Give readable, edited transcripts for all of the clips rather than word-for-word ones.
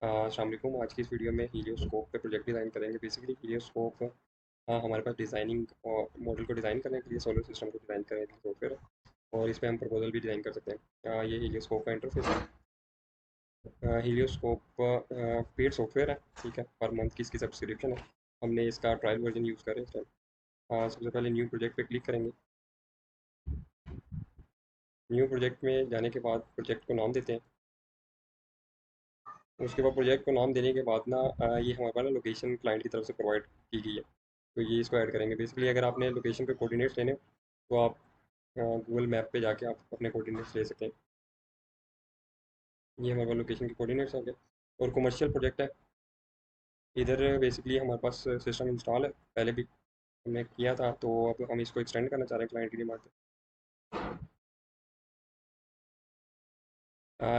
अस्सलाम वालेकुम। आज की इस वीडियो में हीलियोस्कोप पे प्रोजेक्ट डिज़ाइन करेंगे। बेसिकली हीलियोस्कोप हमारे पास डिज़ाइनिंग और मॉडल को डिज़ाइन करने के लिए, सोलर सिस्टम को डिज़ाइन करने के लिए सॉफ्टवेयर है, और इसमें हम प्रपोजल भी डिज़ाइन कर सकते हैं। ये हीलियोस्कोप का इंटरफेस है। हीलियोस्कोप पेड सॉफ्टवेयर है, ठीक है। पर मंथ की इसकी सब्सक्रिप्शन है। हमने इसका ट्रायल वर्जन यूज़ करें इस टाइम। सबसे पहले न्यू प्रोजेक्ट पे क्लिक करेंगे। न्यू प्रोजेक्ट में जाने के बाद प्रोजेक्ट को नाम देते हैं। उसके बाद प्रोजेक्ट को नाम देने के बाद ना ये हमारे पास ना लोकेशन क्लाइंट की तरफ से प्रोवाइड की गई है, तो ये इसको ऐड करेंगे। बेसिकली अगर आपने लोकेशन पे कोऑर्डिनेट्स लेने हो, तो आप गूगल मैप पे जाके आप अपने कोऑर्डिनेट्स ले सकते हैं। ये हमारे पास लोकेशन के कोऑर्डिनेट्स आ गए। और कमर्शियल प्रोजेक्ट है। इधर बेसिकली हमारे पास सिस्टम इंस्टॉल है, पहले भी हमने किया था, तो अब हम इसको एक्सटेंड करना चाह रहे हैं क्लाइंट की डिमांड पे।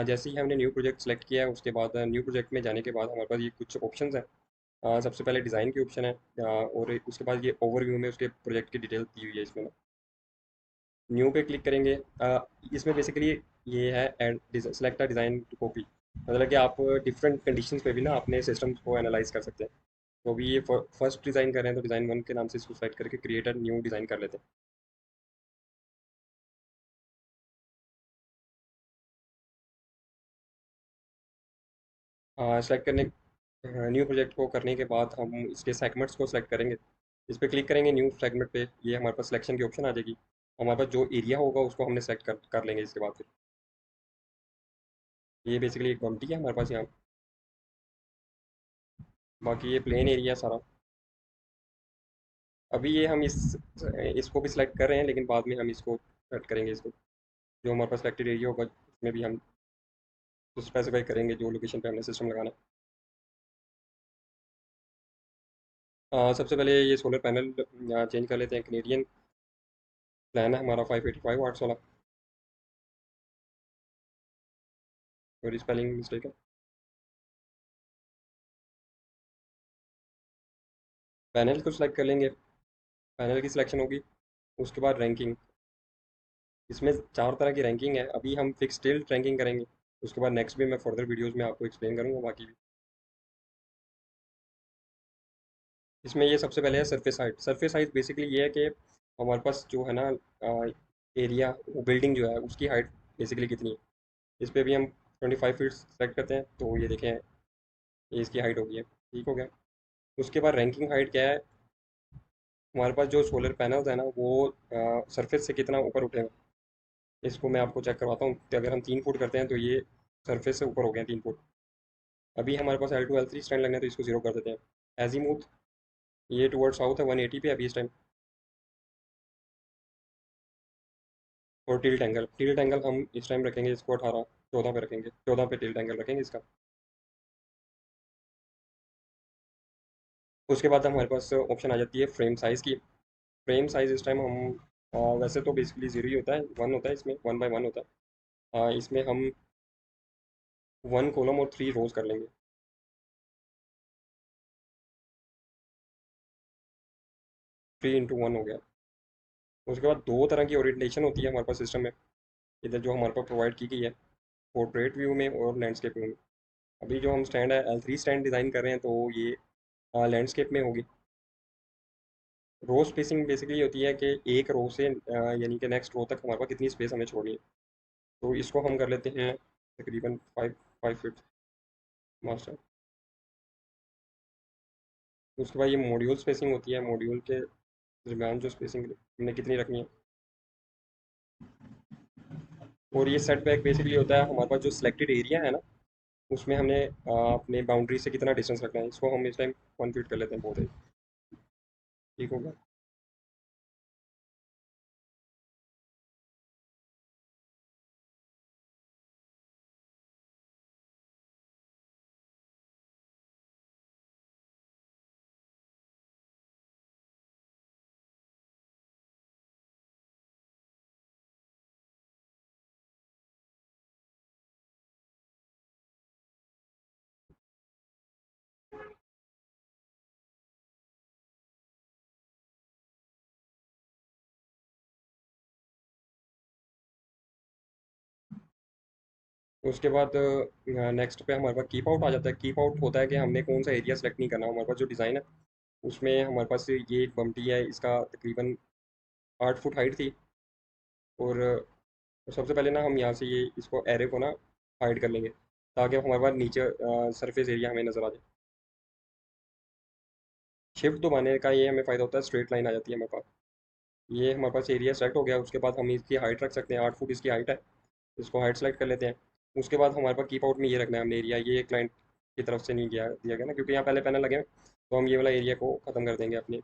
जैसे ही हमने न्यू प्रोजेक्ट सेलेक्ट किया है, उसके बाद न्यू प्रोजेक्ट में जाने के बाद हमारे पास ये कुछ ऑप्शंस हैं। सबसे पहले डिज़ाइन की ऑप्शन है, और उसके बाद ये ओवरव्यू में उसके प्रोजेक्ट की डिटेल दी हुई है इसमें। न्यू पे क्लिक करेंगे। इसमें बेसिकली ये है and select a design copy, मतलब कि आप डिफरेंट कंडीशंस पे भी ना अपने सिस्टम को एनालाइज कर सकते हैं। तो अभी ये फर्स्ट डिज़ाइन कर रहे हैं, तो डिज़ाइन वन के नाम से इसको सेलेक्ट करके क्रिएट अ न्यू डिज़ाइन कर लेते हैं। सेलेक्ट करने न्यू प्रोजेक्ट को करने के बाद हम इसके सेगमेंट्स को सेलेक्ट करेंगे। इस पर क्लिक करेंगे न्यू सेगमेंट पे, ये हमारे पास सिलेक्शन की ऑप्शन आ जाएगी। हमारे पास जो एरिया होगा उसको हमने सेलेक्ट कर लेंगे इसके बाद फिर। ये बेसिकली एक क्वांटिटी है हमारे पास यहाँ। बाकी ये प्लेन एरिया सारा। अभी ये हम इसको भी सिलेक्ट कर रहे हैं, लेकिन बाद में हम इसको सेलेक्ट करेंगे इसको। जो हमारे पास सिलेक्टेड एरिया होगा उसमें भी हम स्पेसिफाई करेंगे जो लोकेशन पे हमने सिस्टम लगाना है। सबसे पहले ये सोलर पैनल चेंज कर लेते हैं। कैनेडियन प्लान है हमारा 585 वाट्स वाला। और स्पेलिंग मिस्टेक है। पैनल को सिलेक्ट कर लेंगे। पैनल की सिलेक्शन होगी। उसके बाद रैंकिंग। इसमें चार तरह की रैंकिंग है, अभी हम फिक्स टिल्ट रैंकिंग करेंगे। उसके बाद नेक्स्ट भी मैं फर्दर वीडियोज़ में आपको एक्सप्लेन करूँगा बाकी भी। इसमें ये सबसे पहले है surface height. Surface height basically ये है कि हमारे पास जो है ना एरिया, वो बिल्डिंग जो है उसकी हाइट बेसिकली कितनी है। इस पे भी हम 25 फीट सेलेक्ट करते हैं, तो ये देखें, ये इसकी हाइट हो गई है, ठीक हो गया। उसके बाद रैंकिंग हाइट क्या है, हमारे पास जो सोलर पैनल्स है ना वो सरफेस से कितना ऊपर उठेगा। इसको मैं आपको चेक करवाता हूँ कि अगर हम 3 फुट करते हैं तो ये सरफेस से ऊपर हो गया 3 फुट। अभी हमारे पास L2 L3 स्टैंड लगना है, तो इसको जीरो कर देते हैं। एजीमूथ ये टुवर्ड साउथ है, 180 पे अभी इस टाइम। और टिल्ट एंगल हम इस टाइम रखेंगे इसको 14 पे रखेंगे, 14 पे टिल्ट एंगल रखेंगे इसका। उसके बाद हमारे पास ऑप्शन आ जाती है फ्रेम साइज़ की। फ्रेम साइज़ इस टाइम हम वैसे तो बेसिकली जीरो ही होता है, वन होता है, इसमें 1 बाय 1 होता है। इसमें हम 1 कॉलम और 3 रोज कर लेंगे। 3 into 1 हो गया। उसके बाद दो तरह की ओरिएंटेशन होती है हमारे पास सिस्टम में, इधर जो हमारे पास प्रोवाइड की गई है, पोर्ट्रेट व्यू में और लैंडस्केप व्यू में। अभी जो हम स्टैंड है L3 स्टैंड डिज़ाइन कर रहे हैं, तो ये लैंडस्केप में होगी। रो स्पेसिंग बेसिकली होती है कि एक रो से यानी कि नेक्स्ट रो तक हमारे पास कितनी स्पेस हमें छोड़नी है। तो इसको हम कर लेते हैं तकरीबन 5 5 फीट मास्टर। उसके बाद ये मॉड्यूल स्पेसिंग होती है, मॉड्यूल के दरमियान जो स्पेसिंग हमने कितनी रखनी है। और ये सेट बैक बेसिकली होता है हमारे पास जो सिलेक्टेड एरिया है ना, उसमें हमने अपने बाउंड्री से कितना डिस्टेंस रखना है। इसको हम इस टाइम 1 फीट कर लेते हैं, बहुत है, ठीक होगा। उसके बाद नेक्स्ट पे हमारे पास कीप आउट आ जाता है। कीप आउट होता है कि हमने कौन सा एरिया सेलेक्ट नहीं करना। हमारे पास जो डिज़ाइन है उसमें हमारे पास ये एक बम्टी है, इसका तकरीबन 8 फुट हाइट थी। और सबसे पहले ना हम यहाँ से ये इसको एरे को ना हाइड कर लेंगे, ताकि हमारे पास नीचे सरफेस एरिया हमें नज़र आ जाए। शिफ्ट दबाने का ये हमें फ़ायदा होता है, स्ट्रेट लाइन आ जाती है हमारे पास। ये हमारे पास एरिया सेलेक्ट हो गया। उसके बाद हम इसकी हाइट रख सकते हैं, 8 फुट इसकी हाइट है। इसको हाइट सेलेक्ट कर लेते हैं। उसके बाद हमारे पास कीप आउट में ये रखना है हमने एरिया, ये क्लाइंट की तरफ से नहीं दिया गया ना, क्योंकि यहाँ पहले पैनल लगे हैं। तो हम ये वाला एरिया को ख़त्म कर देंगे अपने,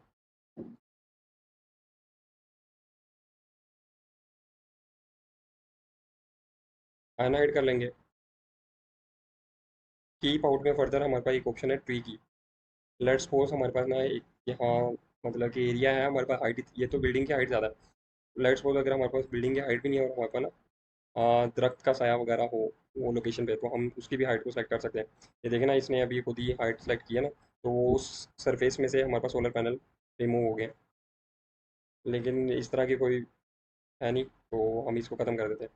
आना हाइड कर लेंगे। कीप आउट में फर्दर हमारे पास एक ऑप्शन है ट्री की। लेट्स सपोज हमारे पास ना एक यहाँ मतलब कि एरिया है हमारे पास, हाइट ये तो बिल्डिंग की हाइट ज़्यादा है। लेट्स सपोज अगर हमारे पास बिल्डिंग की हाइट भी नहीं है और हमारे पास ना दरख्त का साया वगैरह हो वो लोकेशन पे, तो हम उसकी भी हाइट को सेलेक्ट कर सकते हैं। ये देखें ना, इसने अभी खुद ही हाइट सेलेक्ट की है ना, तो वो उस सरफेस में से हमारे पास सोलर पैनल रिमूव हो गए। लेकिन इस तरह की कोई है नहीं, तो हम इसको ख़त्म कर देते हैं।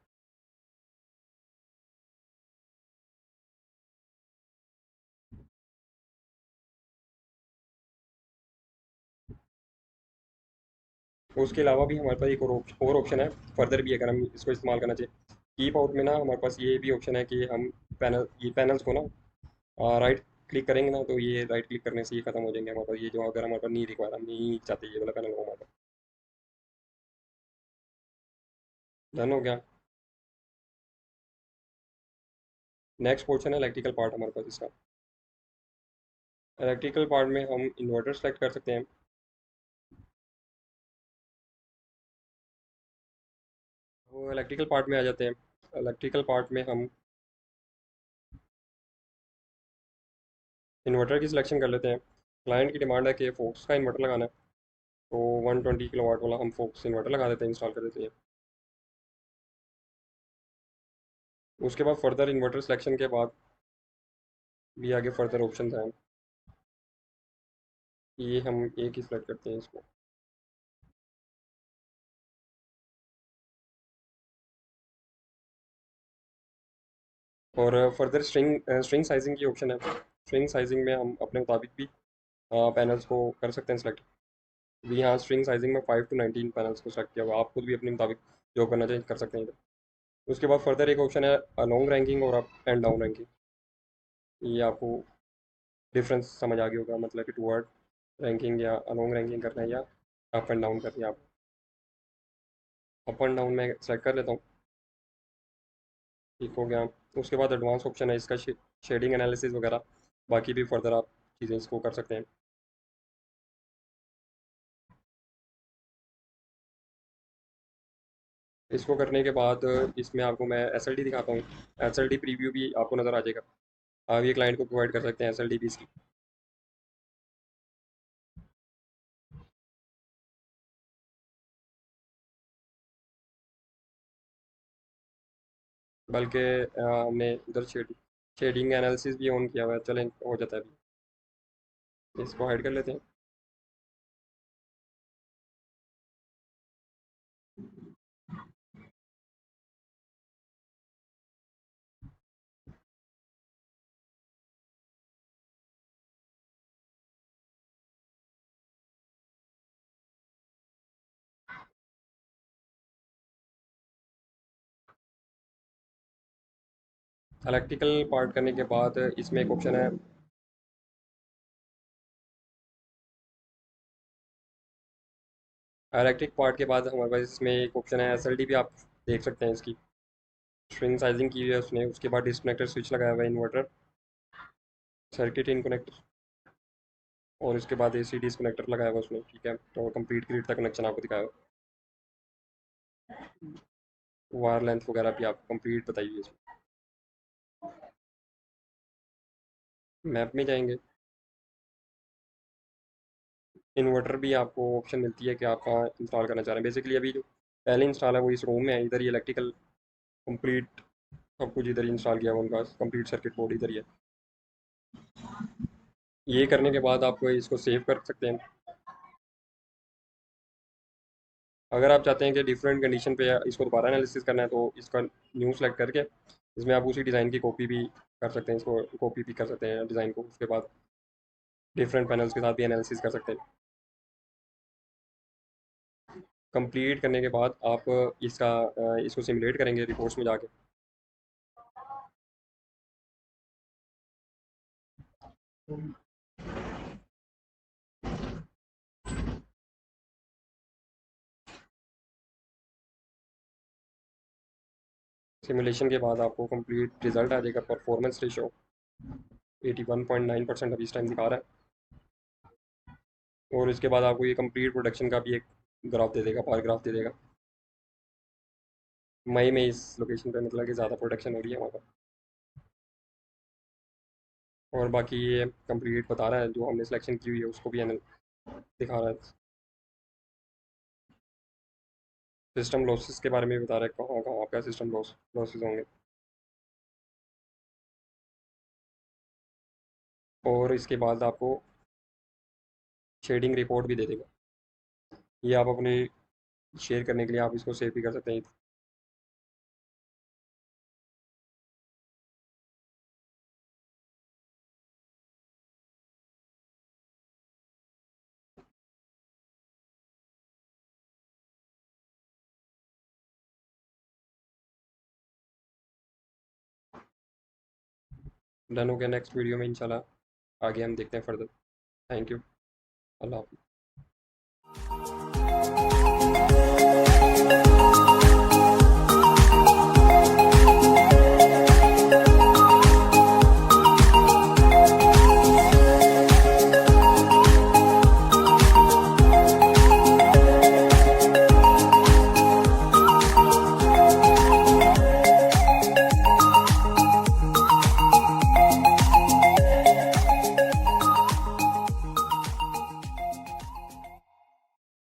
उसके अलावा भी हमारे पास एक और ऑप्शन है फर्दर भी, अगर हम इसको इस्तेमाल करना चाहिए। कीप आउट में ना हमारे पास ये भी ऑप्शन है कि हम ये पैनल्स को ना राइट क्लिक करेंगे ना, तो ये राइट क्लिक करने से ये खत्म हो जाएंगे हमारे पास। ये जो अगर हमारे पास नहीं रिक्वायर, हम नहीं चाहते ये वाला पैनल हो हमारे पास। डन हो गया। नेक्स्ट पोर्शन है इलेक्ट्रिकल पार्ट हमारे पास इसका। इलेक्ट्रिकल पार्ट में हम इन्वर्टर सेलेक्ट कर सकते हैं। वो इलेक्ट्रिकल पार्ट में आ जाते हैं। इलेक्ट्रिकल पार्ट में हम इन्वर्टर की सिलेक्शन कर लेते हैं। क्लाइंट की डिमांड है कि फोक्स का इन्वर्टर लगाना है, तो 120 किलोवाट वाला हम फोक्स इन्वर्टर लगा देते हैं, इंस्टॉल कर देते हैं। उसके बाद फर्दर इन्वर्टर सिलेक्शन के बाद भी आगे फर्दर ऑप्शन हैं। ये हम एक ही सिलेक्ट करते हैं इसको। और फर्दर स्ट्रिंग साइजिंग की ऑप्शन है। स्ट्रिंग साइजिंग में हम अपने मुताबिक भी पैनल्स को कर सकते हैं सेलेक्ट। भी यहाँ स्ट्रिंग साइजिंग में 5 to 19 पैनल्स को सेलेक्ट किया हुआ, आप खुद भी अपने मुताबिक जो करना चाहिए कर सकते हैं इधर। उसके बाद फर्दर एक ऑप्शन है लॉन्ग रैंकिंग और अप एंड डाउन रैंकिंग। ये आपको डिफरेंस समझ आ गया होगा, मतलब कि टूवर्ड रैंकिंग या लॉन्ग रैंकिंग करना है या अप एंड डाउन करना है। आप अप एंड डाउन में सेलेक्ट कर लेता हूँ। ठीक हो गया। उसके बाद एडवांस ऑप्शन है इसका, शेडिंग एनालिसिस वगैरह, बाकी भी फर्दर आप चीज़ें इसको कर सकते हैं। इसको करने के बाद इसमें आपको मैं एस एल डी दिखाता हूँ। एस एल डी प्रीव्यू भी आपको नज़र आ जाएगा। आप ये क्लाइंट को प्रोवाइड कर सकते हैं एस एल डी भी इसकी। बल्कि हमने उधर शेडिंग एनालिसिस भी ऑन किया हुआ है, चलें हो जाता है अभी। इसको हाइड कर लेते हैं। इलेक्ट्रिकल पार्ट करने के बाद इसमें एक ऑप्शन है। इलेक्ट्रिक पार्ट के बाद हमारे पास इसमें एक ऑप्शन है एस एल डी भी, आप देख सकते हैं इसकी स्ट्रिंग साइजिंग की हुई है उसने। उसके बाद डिस्कनेक्टर स्विच लगाया हुआ है, इन्वर्टर सर्किट इन कनेक्टर, और इसके बाद ए सी डिस्कनेक्टर लगाया हुआ है उसने। ठीक है, तो कंप्लीट ग्रिड तक कनेक्शन आपको दिखाया हुआ है। वायर लेंथ वगैरह भी आपको कंप्लीट बताइए इसमें। मैप में जाएंगे। इन्वर्टर भी आपको ऑप्शन मिलती है कि आप कहाँ इंस्टॉल करना चाह रहे हैं। बेसिकली अभी जो पहले इंस्टॉल है वो इस रूम में है, इधर ही इलेक्ट्रिकल कंप्लीट सब कुछ इधर ही इंस्टॉल किया हुआ उनका, कंप्लीट सर्किट बोर्ड इधर ही है। ये करने के बाद आप इसको सेव कर सकते हैं। अगर आप चाहते हैं कि डिफरेंट कंडीशन पे इसको दोबारा एनालिसिस करना है, तो इसका न्यू सेलेक्ट करके इसमें आप उसी डिज़ाइन की कॉपी भी कर सकते हैं, इसको कॉपी भी कर सकते हैं डिज़ाइन को, उसके बाद डिफरेंट पैनल्स के साथ भी एनालिसिस कर सकते हैं। कंप्लीट करने के बाद आप इसको सिमुलेट करेंगे रिपोर्ट्स में जाके। सिमुलेशन के बाद आपको कंप्लीट रिजल्ट आ जाएगा। परफॉर्मेंस रेशो 81.9% अभी इस टाइम दिखा रहा है। और इसके बाद आपको ये कंप्लीट प्रोडक्शन का भी एक ग्राफ दे देगा, बार ग्राफ दे देगा। मई में इस लोकेशन पे मतलब कि ज़्यादा प्रोडक्शन हो रही है वहाँ पर। और बाकी ये कंप्लीट बता रहा है, जो हमने सिलेक्शन की हुई है उसको भी एनल दिखा रहा है। सिस्टम लॉसेस के बारे में भी बता रहा है, कहाँ कहाँ आपका सिस्टम लॉसेस होंगे। और इसके बाद आपको शेडिंग रिपोर्ट भी दे देगा। ये आप अपने शेयर करने के लिए आप इसको सेव भी कर सकते हैं। डन हो गया। नेक्स्ट वीडियो में इंशाल्लाह आगे हम देखते हैं फर्दर। Thank you. अल्लाह हाफ़िज़।